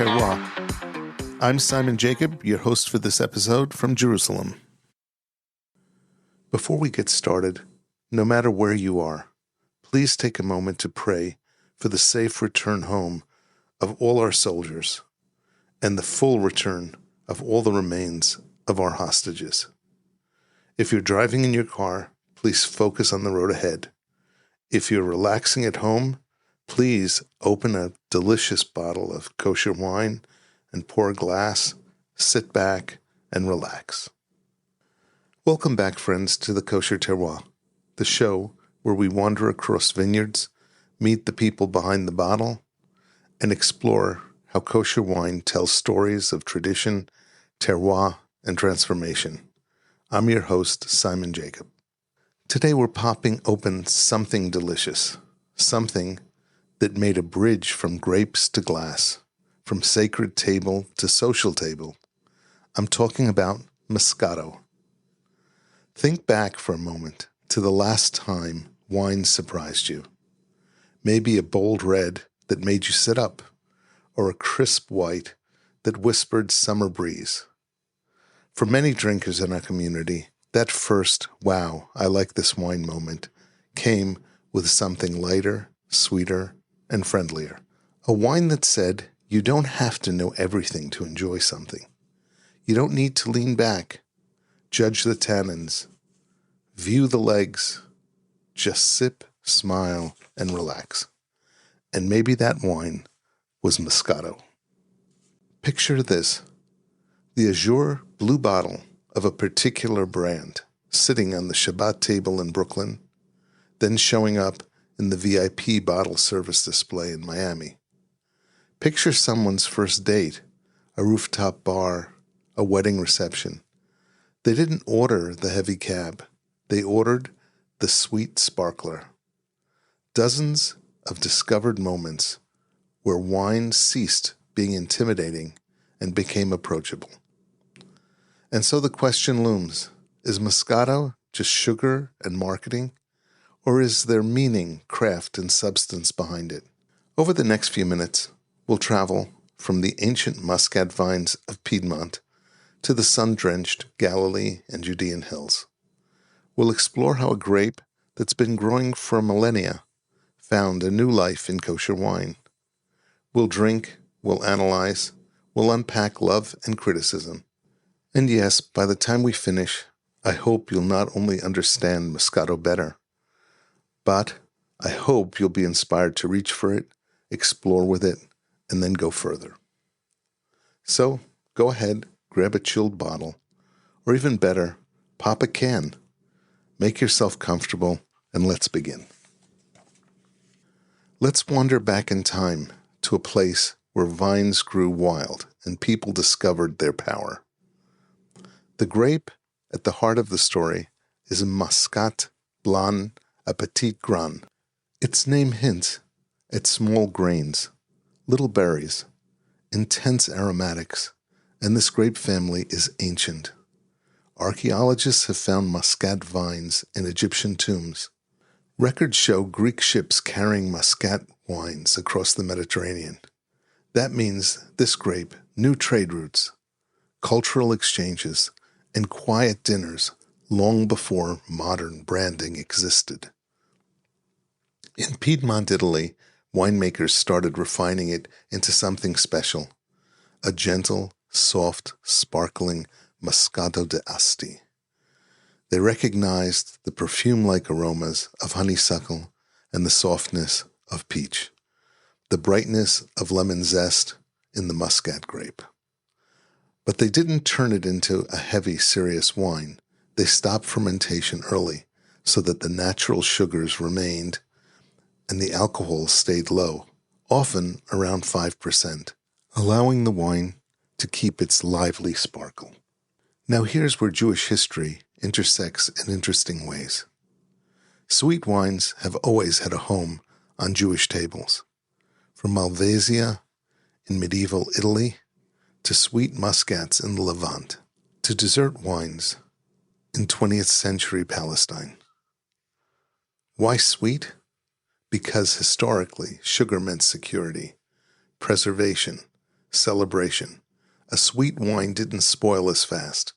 Terroir. I'm Simon Jacob, your host for this episode from Jerusalem. Before we get started, no matter where you are, please take a moment to pray for the safe return home of all our soldiers and the full return of all the remains of our hostages. If you're driving in your car, please focus on the road ahead. If you're relaxing at home, please open a delicious bottle of kosher wine and pour a glass, sit back, and relax. Welcome back, friends, to the Kosher Terroir, the show where we wander across vineyards, meet the people behind the bottle, and explore how kosher wine tells stories of tradition, terroir, and transformation. I'm your host, Simon Jacob. Today we're popping open something delicious, something that made a bridge from grapes to glass, from sacred table to social table. I'm talking about Moscato. Think back for a moment to the last time wine surprised you. Maybe a bold red that made you sit up, or a crisp white that whispered summer breeze. For many drinkers in our community, that first, wow, I like this wine moment came with something lighter, sweeter, and friendlier. A wine that said, you don't have to know everything to enjoy something. You don't need to lean back, judge the tannins, view the legs, just sip, smile, and relax. And maybe that wine was Moscato. Picture this, the azure blue bottle of a particular brand sitting on the Shabbat table in Brooklyn, then showing up in the VIP bottle service display in Miami. Picture someone's first date, a rooftop bar, a wedding reception. They didn't order the heavy cab. They ordered the sweet sparkler. Dozens of discovered moments where wine ceased being intimidating and became approachable. And so the question looms, is Moscato just sugar and marketing? Or is there meaning, craft, and substance behind it? Over the next few minutes, we'll travel from the ancient Muscat vines of Piedmont to the sun-drenched Galilee and Judean hills. We'll explore how a grape that's been growing for millennia found a new life in kosher wine. We'll drink, we'll analyze, we'll unpack love and criticism. And yes, by the time we finish, I hope you'll not only understand Moscato better, but I hope you'll be inspired to reach for it, explore with it, and then go further. So, go ahead, grab a chilled bottle, or even better, pop a can. Make yourself comfortable, and let's begin. Let's wander back in time to a place where vines grew wild and people discovered their power. The grape at the heart of the story is a Muscat Blanc a petit grain. Its name hints at small grains, little berries, intense aromatics, and this grape family is ancient. Archaeologists have found Muscat vines in Egyptian tombs. Records show Greek ships carrying Muscat wines across the Mediterranean. That means this grape knew trade routes, cultural exchanges, and quiet dinners long before modern branding existed. In Piedmont, Italy, winemakers started refining it into something special, a gentle, soft, sparkling Moscato d'Asti. They recognized the perfume-like aromas of honeysuckle and the softness of peach, the brightness of lemon zest in the Muscat grape. But they didn't turn it into a heavy, serious wine. They stopped fermentation early so that the natural sugars remained and the alcohol stayed low, often around 5%, allowing the wine to keep its lively sparkle. Now here's where Jewish history intersects in interesting ways. Sweet wines have always had a home on Jewish tables, from Malvasia in medieval Italy to sweet muscats in the Levant, to dessert wines in 20th century Palestine. Why sweet? Because historically, sugar meant security, preservation, celebration. A sweet wine didn't spoil as fast.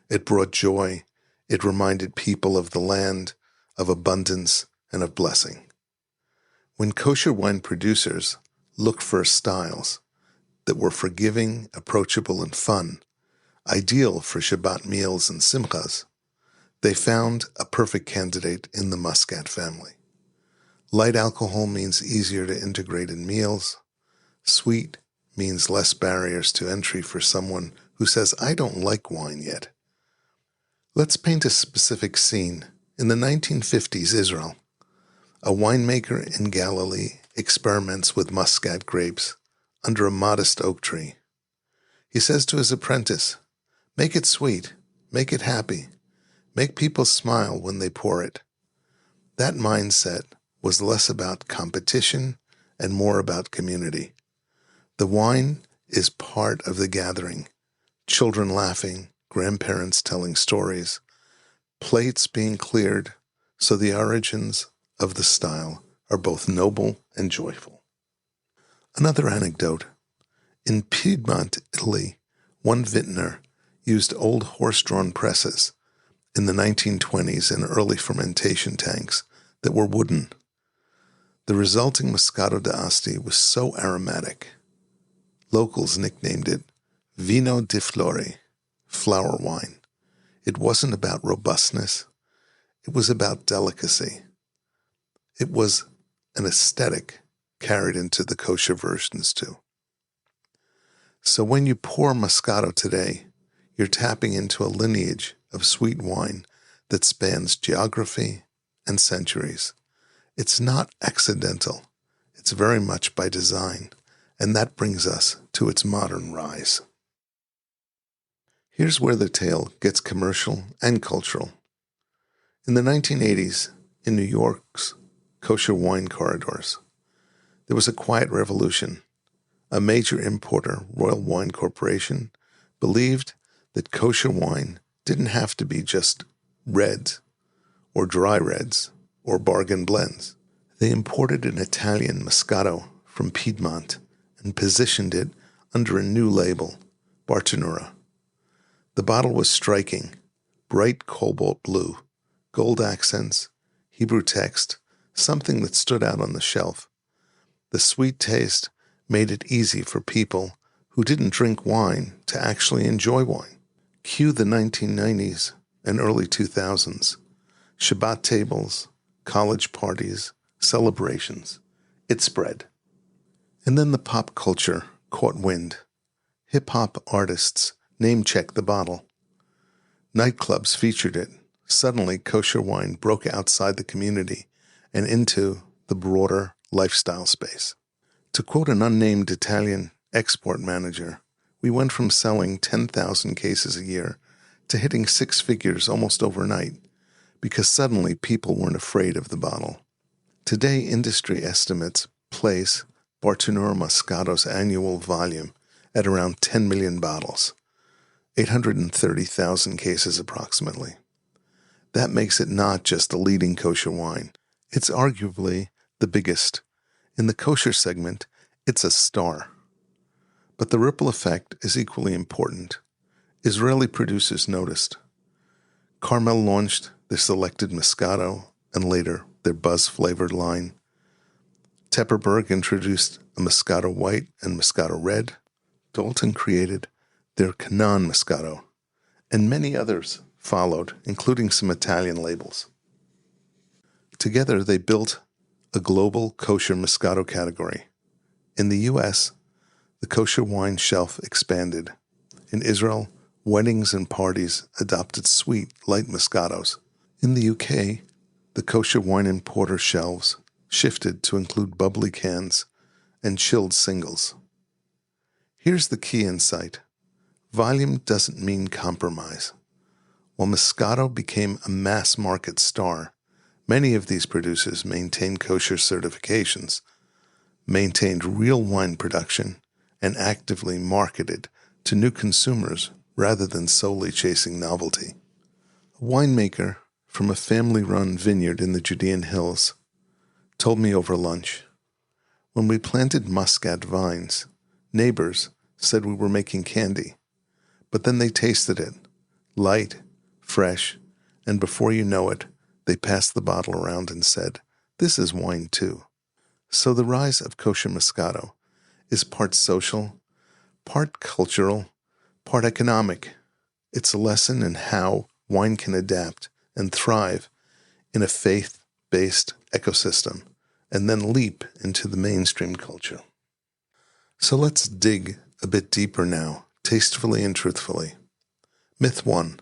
It brought joy. It reminded people of the land, of abundance, and of blessing. When kosher wine producers looked for styles that were forgiving, approachable, and fun, ideal for Shabbat meals and simchas, they found a perfect candidate in the Muscat family. Light alcohol means easier to integrate in meals. Sweet means less barriers to entry for someone who says, "I don't like wine yet." Let's paint a specific scene. In the 1950s Israel, a winemaker in Galilee experiments with Muscat grapes under a modest oak tree. He says to his apprentice, "Make it sweet, make it happy, make people smile when they pour it." That mindset was less about competition and more about community. The wine is part of the gathering, children laughing, grandparents telling stories, plates being cleared, so the origins of the style are both noble and joyful. Another anecdote. In Piedmont, Italy, one vintner used old horse-drawn presses in the 1920s in early fermentation tanks that were wooden. The resulting Moscato d'Asti was so aromatic, locals nicknamed it Vino di Flore, flower wine. It wasn't about robustness. It was about delicacy. It was an aesthetic carried into the kosher versions too. So when you pour Moscato today, you're tapping into a lineage of sweet wine that spans geography and centuries. It's not accidental. It's very much by design, and that brings us to its modern rise. Here's where the tale gets commercial and cultural. In the 1980s, in New York's kosher wine corridors, there was a quiet revolution. A major importer, Royal Wine Corporation, believed that kosher wine didn't have to be just reds or dry reds or bargain blends. They imported an Italian Moscato from Piedmont and positioned it under a new label, Terroir. The bottle was striking, bright cobalt-blue, gold accents, Hebrew text, something that stood out on the shelf. The sweet taste made it easy for people who didn't drink wine to actually enjoy wine. Cue the 1990s and early 2000s. Shabbat tables, college parties, celebrations. It spread. And then the pop culture caught wind. Hip-hop artists name-checked the bottle. Nightclubs featured it. Suddenly, kosher wine broke outside the community and into the broader lifestyle space. To quote an unnamed Italian export manager, we went from selling 10,000 cases a year to hitting six figures almost overnight because suddenly people weren't afraid of the bottle. Today, industry estimates place Terroir Moscato's annual volume at around 10 million bottles, 830,000 cases approximately. That makes it not just a leading kosher wine. It's arguably the biggest. In the kosher segment, it's a star. But the ripple effect is equally important. Israeli producers noticed. Carmel launched their selected Moscato and later their buzz-flavored line. Tepperberg introduced a Moscato White and Moscato Red. Dalton created their Canaan Moscato, and many others followed, including some Italian labels. Together, they built a global kosher Moscato category. In the U.S., the kosher wine shelf expanded. In Israel, weddings and parties adopted sweet, light Moscatos. In the UK, the kosher wine importer shelves shifted to include bubbly cans and chilled singles. Here's the key insight. Volume doesn't mean compromise. While Moscato became a mass-market star, many of these producers maintained kosher certifications, maintained real wine production, and actively marketed to new consumers rather than solely chasing novelty. A winemaker from a family-run vineyard in the Judean hills told me over lunch, when we planted Muscat vines, neighbors said we were making candy, but then they tasted it, light, fresh, and before you know it, they passed the bottle around and said, "This is wine too." So the rise of kosher Moscato is part social, part cultural, part economic. It's a lesson in how wine can adapt and thrive in a faith-based ecosystem and then leap into the mainstream culture. So let's dig a bit deeper now, tastefully and truthfully. Myth 1.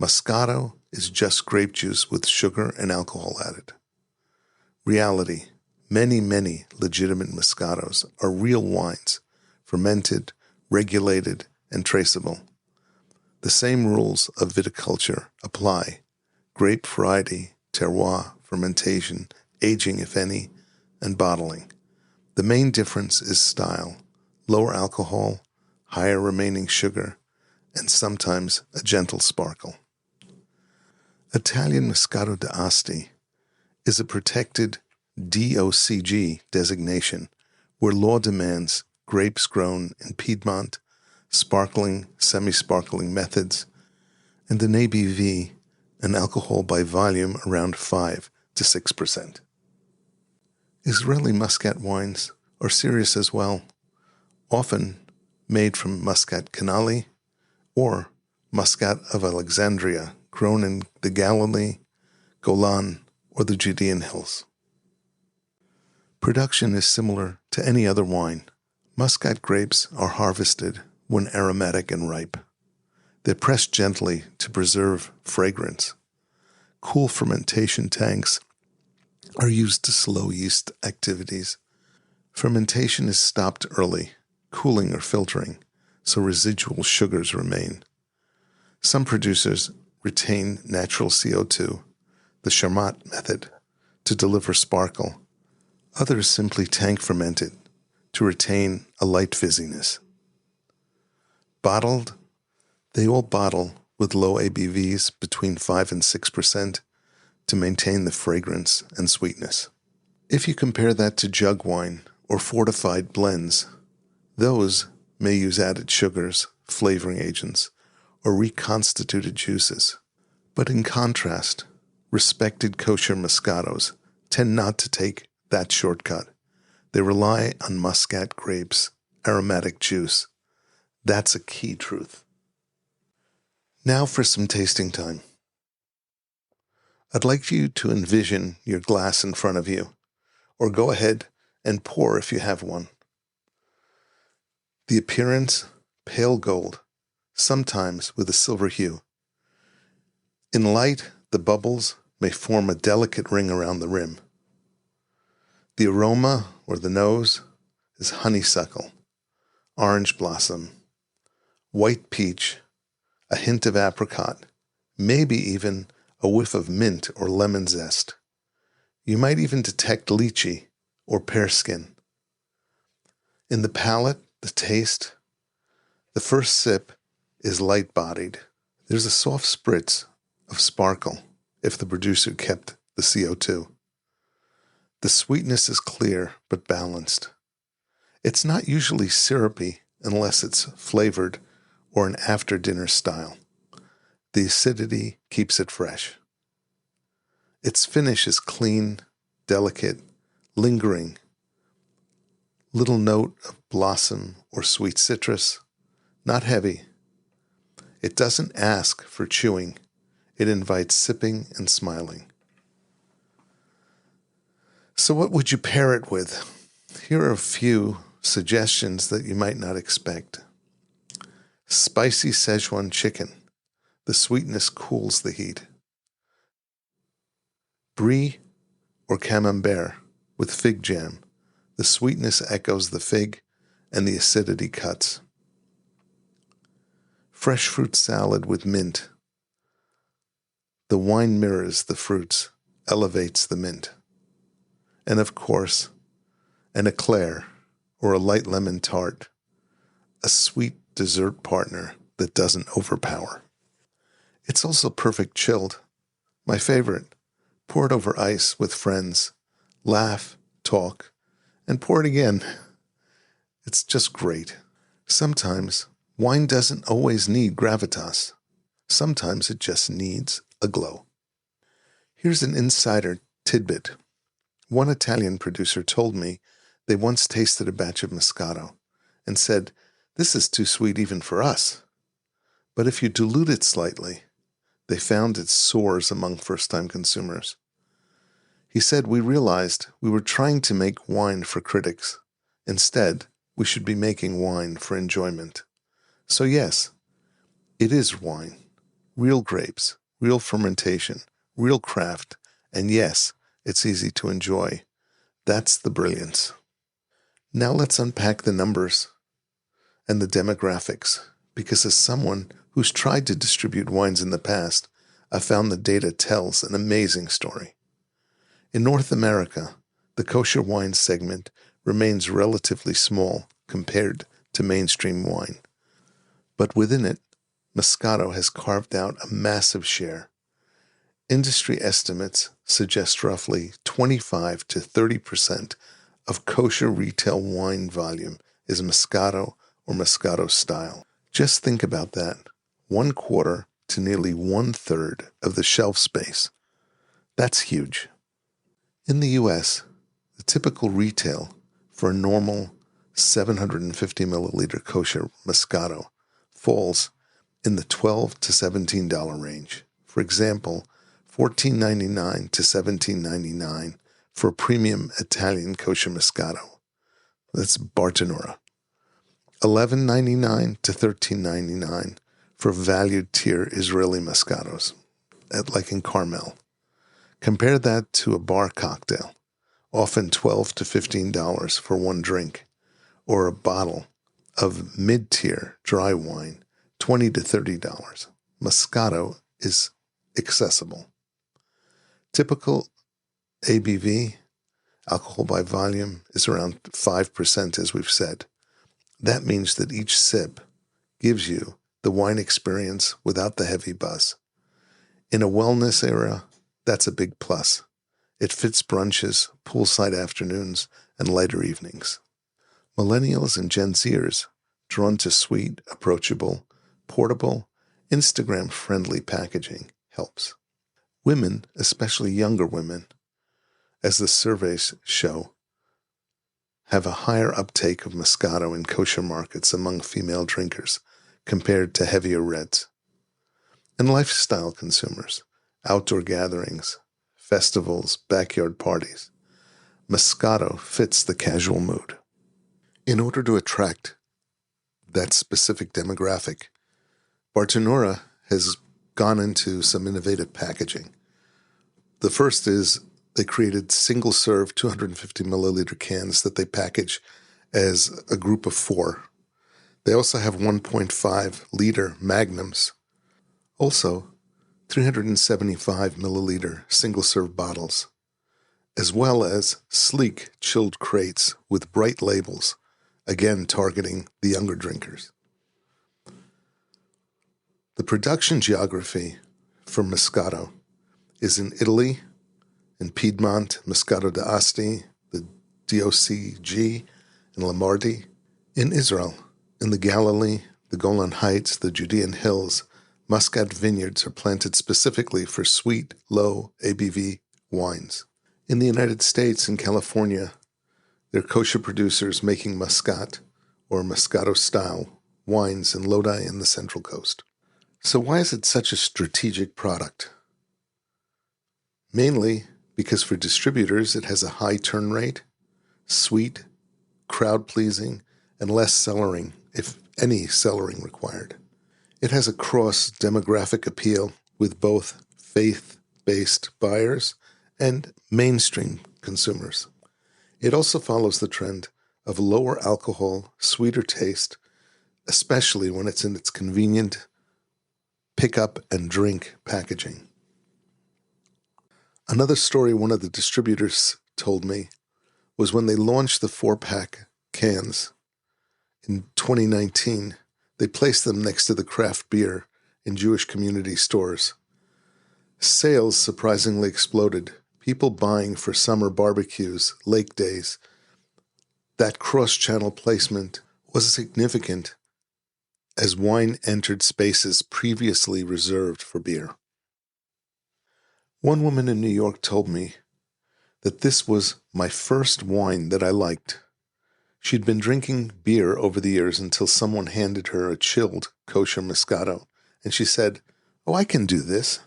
Moscato is just grape juice with sugar and alcohol added. Reality. Many legitimate Moscatos are real wines, fermented, regulated, and traceable. The same rules of viticulture apply: grape variety, terroir, fermentation, aging if any, and bottling. The main difference is style: lower alcohol, higher remaining sugar, and sometimes a gentle sparkle. Italian Moscato d'Asti is a protected DOCG designation where law demands grapes grown in Piedmont, sparkling, semi-sparkling methods, and an ABV, an alcohol by volume, around 5 to 6%. Israeli Muscat wines are serious as well, often made from Muscat canali or Muscat of Alexandria, grown in the Galilee, Golan, or the Judean hills. Production is similar to any other wine. Muscat grapes are harvested when aromatic and ripe. They're pressed gently to preserve fragrance. Cool fermentation tanks are used to slow yeast activities. Fermentation is stopped early, cooling or filtering, so residual sugars remain. Some producers retain natural CO2, the Charmat method, to deliver sparkle. Others simply tank ferment it to retain a light fizziness. Bottled, they all bottle with low ABVs between 5 and 6% to maintain the fragrance and sweetness. If you compare that to jug wine or fortified blends, those may use added sugars, flavoring agents, or reconstituted juices. But in contrast, respected kosher Moscatos tend not to take that shortcut. They rely on Muscat grapes, aromatic juice. That's a key truth. Now for some tasting time. I'd like you to envision your glass in front of you, or go ahead and pour if you have one. The appearance, pale gold, sometimes with a silver hue. In light, the bubbles may form a delicate ring around the rim. The aroma, or the nose, is honeysuckle, orange blossom, white peach, a hint of apricot, maybe even a whiff of mint or lemon zest. You might even detect lychee or pear skin. In the palate, the taste, the first sip is light-bodied. There's a soft spritz of sparkle if the producer kept the CO2. The sweetness is clear but balanced. It's not usually syrupy unless it's flavored or an after-dinner style. The acidity keeps it fresh. Its finish is clean, delicate, lingering. Little note of blossom or sweet citrus, not heavy. It doesn't ask for chewing. It invites sipping and smiling. So what would you pair it with? Here are a few suggestions that you might not expect. Spicy Szechuan chicken. The sweetness cools the heat. Brie or camembert with fig jam. The sweetness echoes the fig and the acidity cuts. Fresh fruit salad with mint. The wine mirrors the fruits, elevates the mint. And of course, an eclair or a light lemon tart, a sweet dessert partner that doesn't overpower. It's also perfect chilled. My favorite. Pour it over ice with friends. Laugh, talk, and pour it again. It's just great. Sometimes wine doesn't always need gravitas. Sometimes it just needs a glow. Here's an insider tidbit. One Italian producer told me they once tasted a batch of Moscato and said, "This is too sweet even for us." But if you dilute it slightly, they found it soars among first-time consumers. He said, "We realized we were trying to make wine for critics. Instead, we should be making wine for enjoyment." So yes, it is wine. Real grapes, real fermentation, real craft, and yes, it's easy to enjoy. That's the brilliance. Now let's unpack the numbers and the demographics, because as someone who's tried to distribute wines in the past, I found the data tells an amazing story. In North America, the kosher wine segment remains relatively small compared to mainstream wine. But within it, Moscato has carved out a massive share. Industry estimates suggest roughly 25 to 30% of kosher retail wine volume is Moscato or Moscato style. Just think about that. 1/4 to nearly 1/3 of the shelf space. That's huge. In the US, the typical retail for a normal 750 milliliter kosher Moscato falls in the $12 to $17 range. For example, $14.99 to $17.99 for a premium Italian kosher Moscato. That's Bartonura. $11.99 to $13.99 for valued tier Israeli Moscatos, like in Carmel. Compare that to a bar cocktail, often $12 to $15 for one drink, or a bottle of mid-tier dry wine, $20 to $30. Moscato is accessible. Typical ABV, alcohol by volume, is around 5%, as we've said. That means that each sip gives you the wine experience without the heavy buzz. In a wellness era, that's a big plus. It fits brunches, poolside afternoons, and lighter evenings. Millennials and Gen Zers, drawn to sweet, approachable, portable, Instagram-friendly packaging, helps. Women, especially younger women, as the surveys show, have a higher uptake of Moscato in kosher markets among female drinkers compared to heavier reds. And lifestyle consumers, outdoor gatherings, festivals, backyard parties, Moscato fits the casual mood. In order to attract that specific demographic, Bartonura has gone into some innovative packaging. The first is they created single-serve 250 milliliter cans that they package as a group of 4. They also have 1.5 liter magnums. Also, 375 milliliter single-serve bottles, as well as sleek chilled crates with bright labels, again targeting the younger drinkers. The production geography for Moscato is in Italy, in Piedmont, Moscato d'Asti, the DOCG, in Lombardy, in Israel, in the Galilee, the Golan Heights, the Judean Hills. Muscat vineyards are planted specifically for sweet, low ABV wines. In the United States and California, there are kosher producers making Muscat or Moscato-style wines in Lodi and the Central Coast. So why is it such a strategic product? Mainly because for distributors it has a high turn rate, sweet, crowd-pleasing, and less cellaring, if any cellaring required. It has a cross-demographic appeal with both faith-based buyers and mainstream consumers. It also follows the trend of lower alcohol, sweeter taste, especially when it's in its convenient pick up and drink packaging. Another story one of the distributors told me was when they launched the 4-pack cans in 2019, they placed them next to the craft beer in Jewish community stores. Sales surprisingly exploded. People buying for summer barbecues, lake days. That cross-channel placement was significant as wine entered spaces previously reserved for beer. One woman in New York told me that this was my first wine that I liked. She'd been drinking beer over the years until someone handed her a chilled kosher Moscato, and she said, "Oh, I can do this."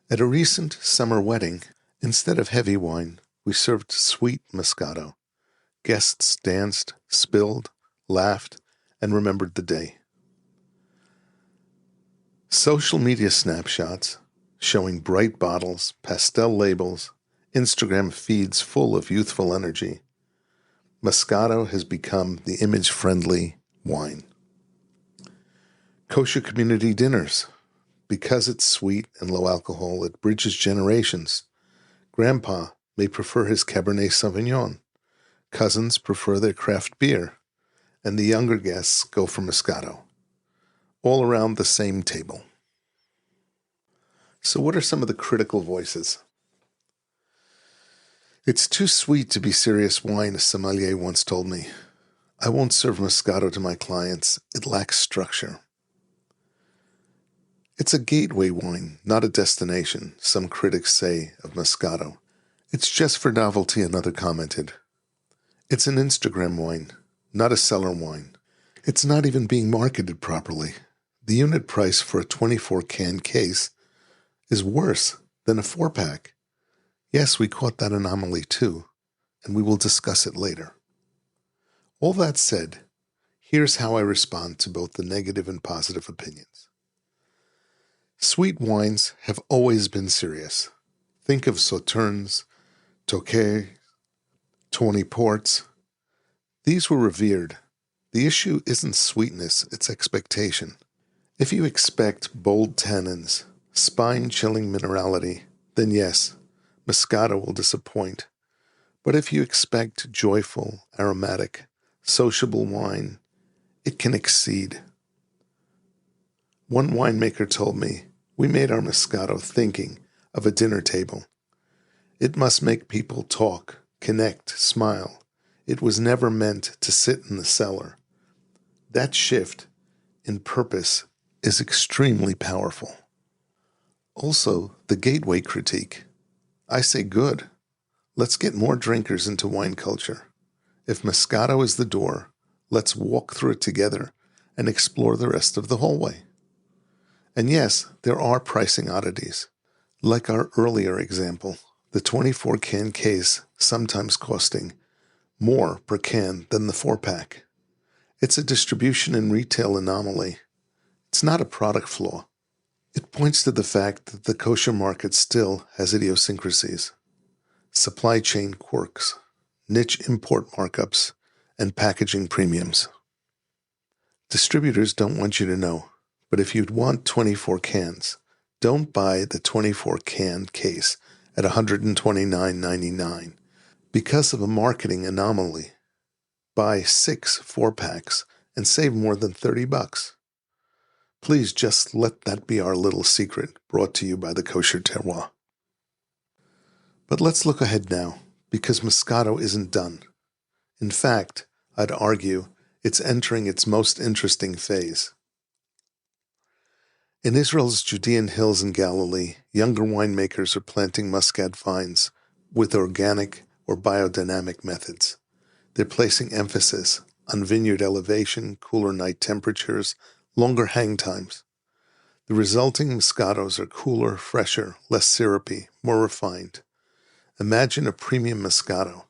At a recent summer wedding, instead of heavy wine, we served sweet Moscato. Guests danced, spilled, laughed, and remembered the day. Social media snapshots showing bright bottles, pastel labels, Instagram feeds full of youthful energy. Moscato has become the image-friendly wine. Kosher community dinners. Because it's sweet and low alcohol, it bridges generations. Grandpa may prefer his Cabernet Sauvignon. Cousins prefer their craft beer. And the younger guests go for Moscato. All around the same table. So what are some of the critical voices? "It's too sweet to be serious wine," a sommelier once told me. "I won't serve Moscato to my clients. It lacks structure." "It's a gateway wine, not a destination," some critics say of Moscato. "It's just for novelty," another commented. "It's an Instagram wine, not a cellar wine. It's not even being marketed properly. The unit price for a 24-can case is worse than a 4-pack. Yes, we caught that anomaly too, and we will discuss it later. All that said, here's how I respond to both the negative and positive opinions. Sweet wines have always been serious. Think of Sauternes, Tokay, Tawny Ports. These were revered. The issue isn't sweetness, it's expectation. If you expect bold tannins, spine-chilling minerality, then yes, Moscato will disappoint. But if you expect joyful, aromatic, sociable wine, it can exceed. One winemaker told me, "We made our Moscato thinking of a dinner table. It must make people talk, connect, smile. It was never meant to sit in the cellar." That shift in purpose is extremely powerful. Also, the gateway critique. I say good. Let's get more drinkers into wine culture. If Moscato is the door, let's walk through it together and explore the rest of the hallway. And yes, there are pricing oddities. Like our earlier example, the 24-can case sometimes costing more per can than the 4-pack. It's a distribution and retail anomaly. It's not a product flaw. It points to the fact that the kosher market still has idiosyncrasies, supply chain quirks, niche import markups, and packaging premiums. Distributors don't want you to know, but if you'd want 24 cans, don't buy the 24-can case at $129.99 because of a marketing anomaly. Buy 6 4-packs and save more than $30. Please just let that be our little secret brought to you by the Kosher Terroir. But let's look ahead now, because Moscato isn't done. In fact, I'd argue it's entering its most interesting phase. In Israel's Judean hills and Galilee, younger winemakers are planting Muscat vines with organic or biodynamic methods. They're placing emphasis on vineyard elevation, cooler night temperatures, longer hang times. The resulting Moscatos are cooler, fresher, less syrupy, more refined. Imagine a premium Moscato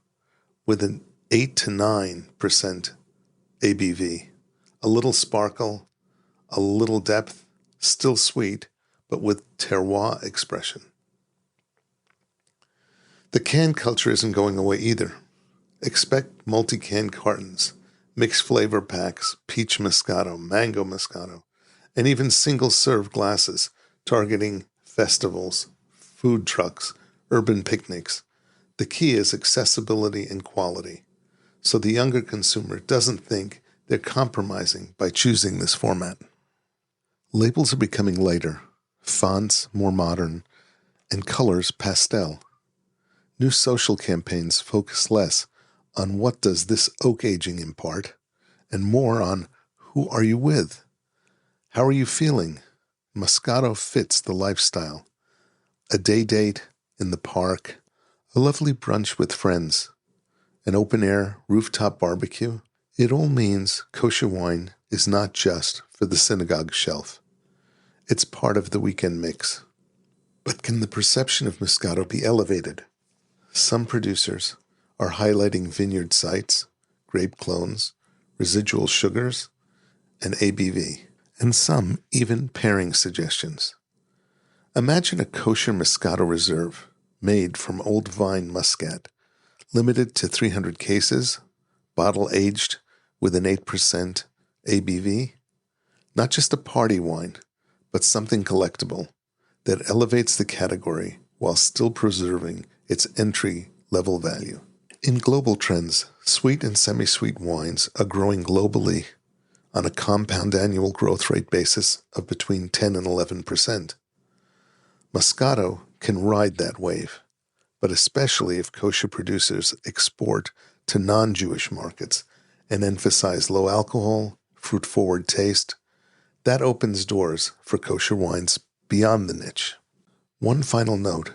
with an 8 to 9% ABV, a little sparkle, a little depth, still sweet, but with terroir expression. The can culture isn't going away either. Expect multi-can cartons, mixed flavor packs, peach Moscato, mango Moscato, and even single-serve glasses targeting festivals, food trucks, urban picnics. The key is accessibility and quality, so the younger consumer doesn't think they're compromising by choosing this format. Labels are becoming lighter, fonts more modern, and colors pastel. New social campaigns focus less on what does this oak aging impart, and more on who are you with. How are you feeling? Moscato fits the lifestyle. A day date in the park, a lovely brunch with friends, an open-air rooftop barbecue. It all means kosher wine is not just for the synagogue shelf. It's part of the weekend mix. But can the perception of Moscato be elevated? Some producers are highlighting vineyard sites, grape clones, residual sugars, and ABV, and some even pairing suggestions. Imagine a kosher Moscato reserve made from old vine Muscat, limited to 300 cases, bottle-aged with an 8% ABV. Not just a party wine, but something collectible that elevates the category while still preserving its entry-level value. In global trends, sweet and semi-sweet wines are growing globally on a compound annual growth rate basis of between 10 and 11%. Moscato can ride that wave, but especially if kosher producers export to non-Jewish markets and emphasize low alcohol, fruit-forward taste, that opens doors for kosher wines beyond the niche. One final note,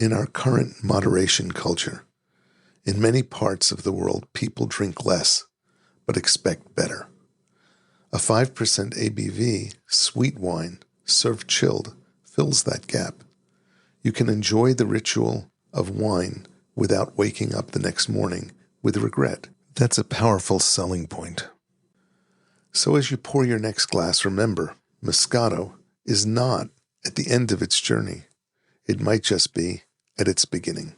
in our current moderation culture, in many parts of the world people drink less, but expect better. A 5% ABV sweet wine, served chilled, fills that gap. You can enjoy the ritual of wine without waking up the next morning with regret. That's a powerful selling point. So as you pour your next glass, remember, Moscato is not at the end of its journey. It might just be at its beginning.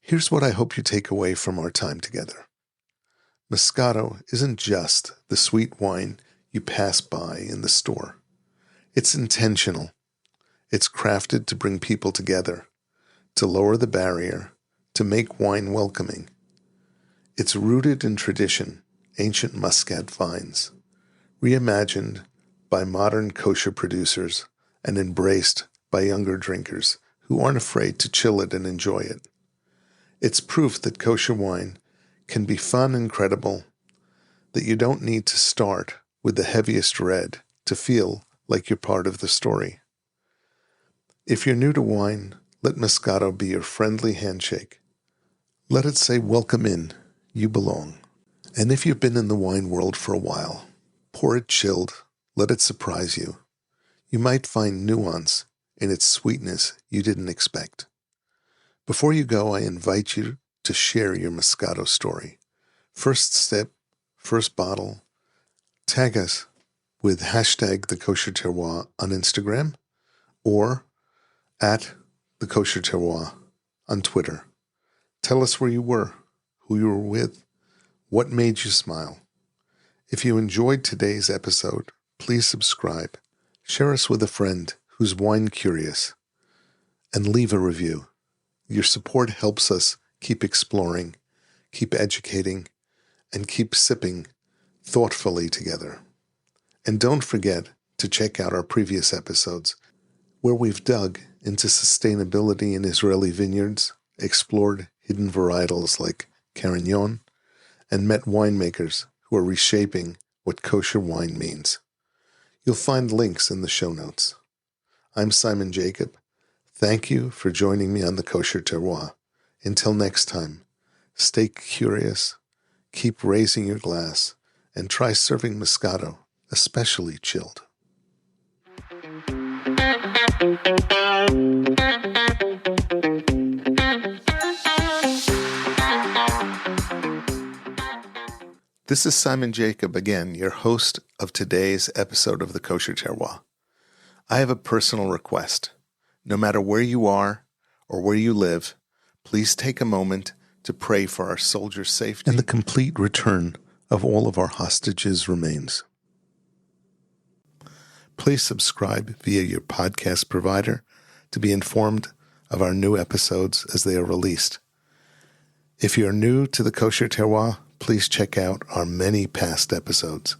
Here's what I hope you take away from our time together. Moscato isn't just the sweet wine you pass by in the store. It's intentional. It's crafted to bring people together, to lower the barrier, to make wine welcoming. It's rooted in tradition, ancient Muscat vines, reimagined by modern kosher producers and embraced by younger drinkers who aren't afraid to chill it and enjoy it. It's proof that kosher wine can be fun and credible, that you don't need to start with the heaviest red to feel like you're part of the story. If you're new to wine, let Moscato be your friendly handshake. Let it say, "Welcome in, you belong." And if you've been in the wine world for a while, pour it chilled, let it surprise you. You might find nuance in its sweetness you didn't expect. Before you go, I invite you to share your Moscato story. First sip, first bottle. Tag us with hashtag the Kosher Terroir on Instagram or at the Kosher Terroir on Twitter. Tell us where you were, who you were with, what made you smile. If you enjoyed today's episode, please subscribe, share us with a friend who's wine curious, and leave a review. Your support helps us keep exploring, keep educating, and keep sipping thoughtfully together. And don't forget to check out our previous episodes, where we've dug into sustainability in Israeli vineyards, explored hidden varietals like Carignan, and met winemakers who are reshaping what kosher wine means. You'll find links in the show notes. I'm Simon Jacob. Thank you for joining me on the Kosher Terroir. Until next time, stay curious, keep raising your glass, and try serving Moscato, especially chilled. This is Simon Jacob again, your host of today's episode of the Kosher Terroir. I have a personal request. No matter where you are or where you live, please take a moment to pray for our soldiers' safety and the complete return of all of our hostages' remains. Please subscribe via your podcast provider to be informed of our new episodes as they are released. If you're new to the Kosher Terroir, please check out our many past episodes.